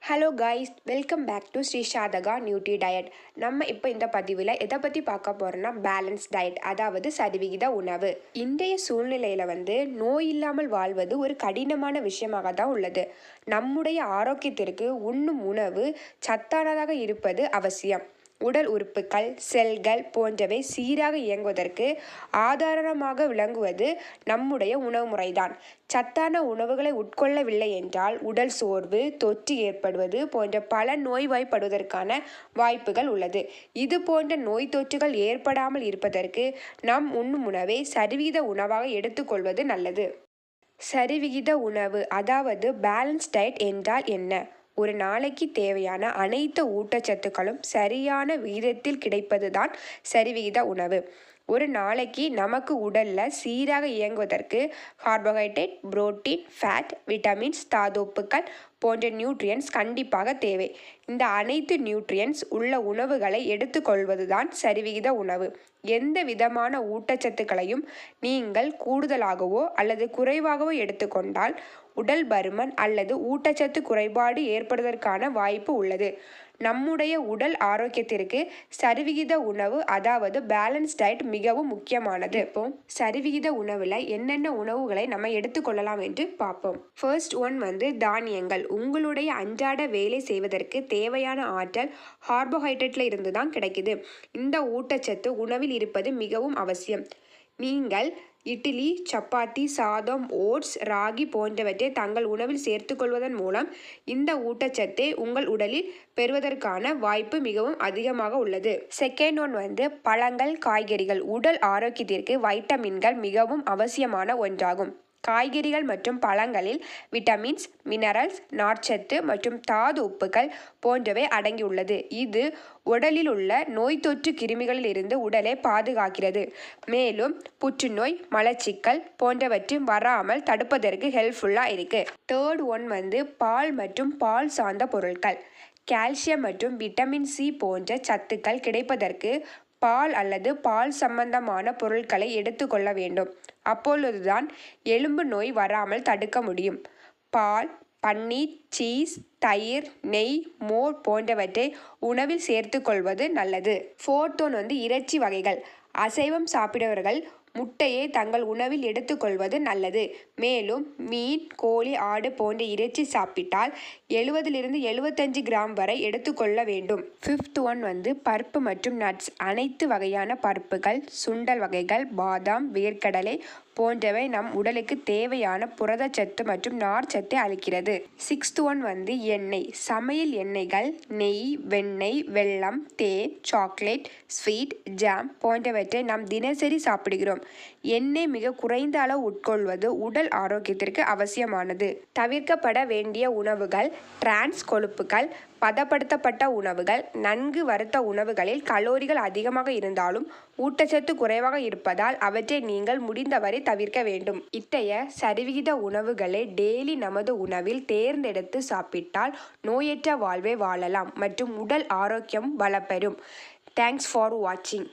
Hello guys, welcome back to Sri Sadhaka nutri diet. நம்ம இப்போ இந்த பதிவில் எதை பற்றி பார்க்க போகிறோம்னா பேலன்ஸ் டயட், அதாவது சரிவிகித உணவு. இன்றைய சூழ்நிலையில் நோய் இல்லாமல் வாழ்வது ஒரு கடினமான விஷயமாக தான் உள்ளது. நம்முடைய ஆரோக்கியத்திற்கு உண்ணும் உணவு சத்தானதாக இருப்பது அவசியம். உடல் உறுப்புகள், செல்கள் போன்றவை சீராக இயங்குவதற்கு ஆதாரமாக விளங்குவது நம்முடைய உணவு முறைதான். சத்தான உணவுகளை உட்கொள்ளவில்லை என்றால் உடல் சோர்வு, தொற்று ஏற்படுவது போன்ற பல நோய்வாய்ப்படுவதற்கான வாய்ப்புகள் உள்ளது. இது போன்ற நோய் தொற்றுகள் ஏற்படாமல் இருப்பதற்கு நாம் உண்ணும் உணவை சரிவிகித உணவாக எடுத்துக்கொள்வது நல்லது. சரிவிகித உணவு, அதாவது பேலன்ஸ் டயட் என்றால் என்ன? ஒரு நாளைக்கு தேவையான அனைத்து ஊட்டச்சத்துக்களும் சரியான விகிதத்தில் கிடைப்பதுதான் சரிவிகித உணவு. ஒரு நாளைக்கு நமக்கு உடல்ல சீராக இயங்குவதற்கு கார்போஹைட்ரேட், புரோட்டீன், ஃபேட், விட்டமின்ஸ், தாதுப்புக்கள் போன்ற நியூட்ரியன்ஸ் கண்டிப்பாக தேவை. இந்த அனைத்து நியூட்ரியன்ஸ் உள்ள உணவுகளை எடுத்துக்கொள்வதுதான் சரிவிகித உணவு. எந்த விதமான ஊட்டச்சத்துக்களையும் நீங்கள் கூடுதலாகவோ அல்லது குறைவாகவோ எடுத்துக்கொண்டால் உடல் பருமன் அல்லது ஊட்டச்சத்து குறைபாடு ஏற்படுவதற்கான வாய்ப்பு உள்ளது. நம்முடைய உடல் ஆரோக்கியத்திற்கு சரிவிகித உணவு, அதாவது பேலன்ஸ் டயட் மிகவும் முக்கியமானது. இப்போ சரிவிகித உணவில் என்னென்ன உணவுகளை நம்ம எடுத்துக்கொள்ளலாம் என்று பார்ப்போம். ஃபர்ஸ்ட் ஒன் தானியங்கள். உங்களுடைய அன்றாட வேலை செய்வதற்கு தேவையான ஆற்றல் கார்போஹைட்ரேட்ல இருந்து தான் கிடைக்குது. இந்த ஊட்டச்சத்து உணவில் இருப்பது மிகவும் அவசியம். நீங்கள் இட்லி, சப்பாத்தி, சாதம், ஓட்ஸ், ராகி போன்றவற்றை தங்கள் உணவில் சேர்த்துக்கொள்வதன் மூலம் இந்த ஊட்டச்சத்தை உங்கள் உடலில் பெறுவதற்கான வாய்ப்பு மிகவும் அதிகமாக உள்ளது. செகண்ட் ஒன் பழங்கள், காய்கறிகள். உடல் ஆரோக்கியத்திற்கு வைட்டமின்கள் மிகவும் அவசியமான ஒன்றாகும். காய்கறிகள் மற்றும் பழங்களில் விட்டமின்ஸ், மினரல்ஸ், நார்ச்சத்து மற்றும் தாது உப்புகள் போன்றவை அடங்கியுள்ளது. இது உடலில் உள்ள நோய் தொற்று கிருமிகளில் இருந்து உடலை பாதுகாக்கிறது. மேலும் புற்றுநோய், மலச்சிக்கல் போன்றவற்றின் வராமல் தடுப்பதற்கு ஹெல்ப்ஃபுல்லாக இருக்கு. தேர்ட் ஒன் பால் மற்றும் பால் சார்ந்த பொருட்கள். கால்சியம் மற்றும் விட்டமின் சி போன்ற சத்துக்கள் கிடைப்பதற்கு பால் அல்லது பால் சம்பந்தமான பொருட்களை எடுத்துக்கொள்ள வேண்டும். அப்பொழுதுதான் எலும்பு நோய் வராமல் தடுக்க முடியும். பால், பன்னீர், சீஸ், தயிர், நெய், மோர் போன்றவற்றை உணவில் சேர்த்துக்கொள்வது நல்லது. ஃபோர்த் ஒன் இறைச்சி வகைகள். அசைவம் சாப்பிடுபவர்கள் முட்டையை தங்கள் உணவில் எடுத்துக்கொள்வது நல்லது. மேலும் மீன், கோழி, ஆடு போன்ற இறைச்சி சாப்பிட்டால் 70-75 கிராம் வரை எடுத்துக்கொள்ள வேண்டும். ஃபிஃப்த் ஒன் பருப்பு மற்றும் நட்ஸ். அனைத்து வகையான பருப்புகள், சுண்டல் வகைகள், பாதாம், வேர்க்கடலை போன்றவை நம் உடலுக்கு தேவையான புரதச்சத்து மற்றும் நார்ச்சத்தை அளிக்கிறது. சிக்ஸ்த் ஒன் எண்ணெய். சமையல் எண்ணெய்கள், நெய், வெண்ணெய், வெல்லம், தேன், சாக்லேட், ஸ்வீட், ஜாம் போன்றவற்றை நாம் தினசரி சாப்பிடுகிறோம். எண்ணெய் மிக குறைந்த அளவு உட்கொள்வது உடல் ஆரோக்கியத்திற்கு அவசியமானது. தவிர்க்கப்பட வேண்டிய உணவுகள் டிரான்ஸ் கொழுப்புகள், பதப்படுத்தப்பட்ட உணவுகள். நன்கு வறுத்த உணவுகளில் கலோரிகள் அதிகமாக இருந்தாலும் ஊட்டச்சத்து குறைவாக இருப்பதால் அவற்றை நீங்கள் முடிந்தவரை தவிர்க்க வேண்டும். இத்தகைய சரிவிகித உணவுகளை டெய்லி நமது உணவில் தேர்ந்தெடுத்து சாப்பிட்டால் நோயற்ற வாழ்வை வாழலாம் மற்றும் உடல் ஆரோக்கியம் வளப்பெறும். தேங்க்ஸ் ஃபார் வாட்சிங்.